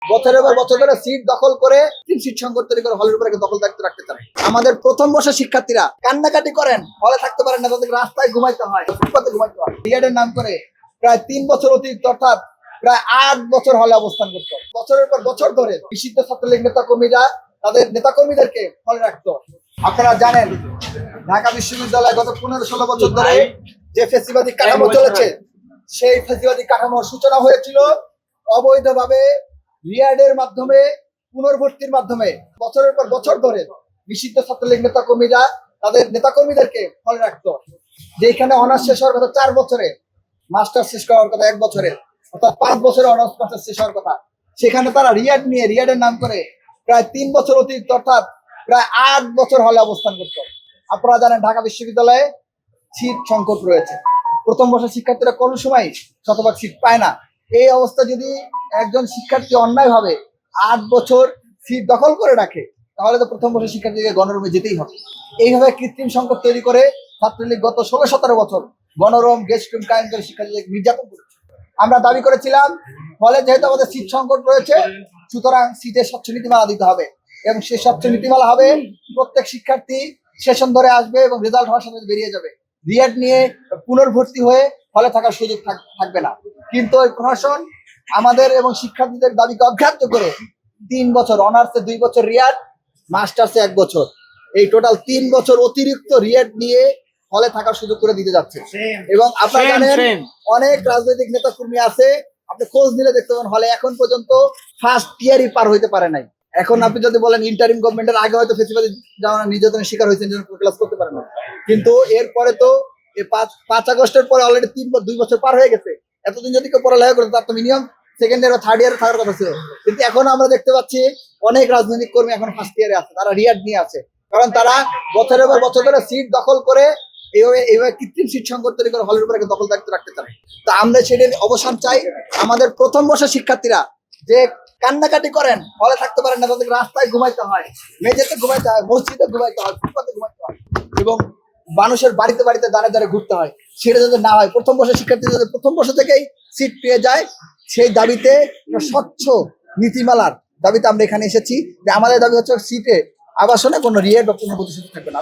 বছরের পর বছর ধরে সিট দখল করে সিট সংকট তৈরি করে হলের উপরে দখল দায়িত্ব রাখতে চান। আমাদের প্রথম বর্ষের শিক্ষার্থীরা কান্নাকাটি করেন, হলে থাকতে পারেন না, তাদের রাস্তায় ঘুমাইতে হয়, ফুটপাতে ঘুমাইতে হয়। বিএডের নাম করে প্রায় 3 বছর অতিরিক্ত, অর্থাৎ প্রায় 8 বছর হলে অবস্থান করতো। বছরের পর বছর ধরে বিশিষ্ট ছাত্রলীগ নেতা কর্মীরা তাদের নেতা কর্মীদেরকে হলে রাখতো। আপনারা জানেন ঢাকা বিশ্ববিদ্যালয়ে গত 15-16 বছর ধরে যে ফেসিবাদী কাঠামো চলেছে, সেই ফেসিবাদী কাঠামোর সূচনা হয়েছিল অবৈধভাবে রিয়াডের মাধ্যমে, পুনর্ভর্তির মাধ্যমে। বছরের পর বছর ধরে বিশিষ্ট ছাত্রলীগ নেতা কর্মীরা তাদের নেতা কর্মীদেরকে হলে রাখতো। যেখানে অনার্স শেষ হওয়ার কথা 4 বছরে, মাস্টার শেষ করার কথা 1 বছরে, অর্থাৎ 5 বছরে অনার্স মাস্টার শেষ হওয়ার কথা, সেখানে তারা রিয়াডের নাম করে প্রায় 3 বছর অতিরিক্ত, অর্থাৎ প্রায় 8 বছর হলে অবস্থান করত। আপনারা জানেন ঢাকা বিশ্ববিদ্যালয়ে সিট সংকট রয়েছে। প্রথম বর্ষের শিক্ষার্থীরা কোনো সময় শতভাগ সিট পায় না। এই অবস্থা যদি একজন শিক্ষার্থী অন্যায় ভাবে 8 বছর সিট দখল করে রাখে, তাহলে তো প্রথম বর্ষের শিক্ষার্থীকে গণরুমে যেতেই হবে। এইভাবে কৃত্রিম সংকট তৈরি করে ছাত্রলীগ গত 16-17 বছর গণরুম, গেস্ট রুম কায়েম করে শিক্ষার্থীদের নির্যাতন করেছে। আমরা দাবি করেছিলাম ফলে যেহেতু আমাদের সিট সংকট রয়েছে, সুতরাং সিটের স্বচ্ছ নীতিমালা দিতে হবে, এবং সেই স্বচ্ছ নীতিমালা হবে প্রত্যেক শিক্ষার্থী সেশন ধরে আসবে এবং রেজাল্ট হওয়ার সাথে বেরিয়ে যাবে। রিয়াড নিয়ে পুনর্ভর্তি হয়ে হলে থাকার সুযোগ থাকবে না। কিন্তু ওই প্রশাসন আমাদের এবং শিক্ষার্থীদের দাবিকে অগ্রাহ্য করে 3 বছর অনার্সে 2 বছর রিয়াড, মাস্টার্সে 1 বছর, এই টোটাল 3 বছর অতিরিক্ত রিয়াড নিয়ে হলে থাকার সুযোগ করে দিতে যাচ্ছে। এবং আপনারা জানেন অনেক রাজনৈতিক নেতা কর্মী আছে, আপনি খোঁজ নিলে দেখতে পাবেন হলে এখন পর্যন্ত ফার্স্ট ইয়ারই পার হইতে পারে নাই। এখন আপনি যদি বলেন ইন্টারিম গভর্নমেন্টের আগে হয়তো ফেসিবাদী জামানা নির্যাতনের শিকার হয়েছেন, ক্লাস করতে পারে না, কিন্তু এরপরে তো 5 আগস্টের পরে অলরেডি 2 বছর পার হয়ে গেছে। এতদিন যদি কেউ পড়ালেখা করতো তার তো মিনিমাম সেকেন্ড ইয়ার বা থার্ড ইয়ারে থাকার কথা ছিল। কিন্তু এখন আমরা দেখতে পাচ্ছি অনেক রাজনৈতিক কর্মী এখন ফার্স্ট ইয়ারে আছে, তারা রিয়াড নিয়ে আছে, কারণ তারা বছরের পর বছর ধরে সিট দখল করে এইভাবে কৃত্রিম সিট সংকট তৈরি করে হলের উপরে দখল দায়িত্ব রাখতে চায়। তো আমরা সেটার অবসান চাই। আমাদের প্রথম বর্ষের শিক্ষার্থীরা যে কান্নাকাটি করেন, হলে থাকতে পারেন না, তাদের রাস্তায় ঘুমাইতে হয়, মেঝেতে ঘুমাইতে হয়, মসজিদে ঘুমাইতে হয়, ফুটপাতে ঘুমাইতে হয়, এবং মানুষের বাড়িতে বাড়িতে দাঁড়ে দাঁড়ে ঘুরতে হয়, সেটা যাতে না হয়, প্রথম বর্ষের শিক্ষার্থী যাতে প্রথম বর্ষ থেকেই সিট পেয়ে যায়, সেই দাবিতে স্বচ্ছ নীতিমালার দাবিতে আমরা এখানে এসেছি। যে আমাদের দাবি হচ্ছে সিটে আবাসনে কোনো রিয়েট বা পুনর্প্রতিষ্ঠিত থাকবে না।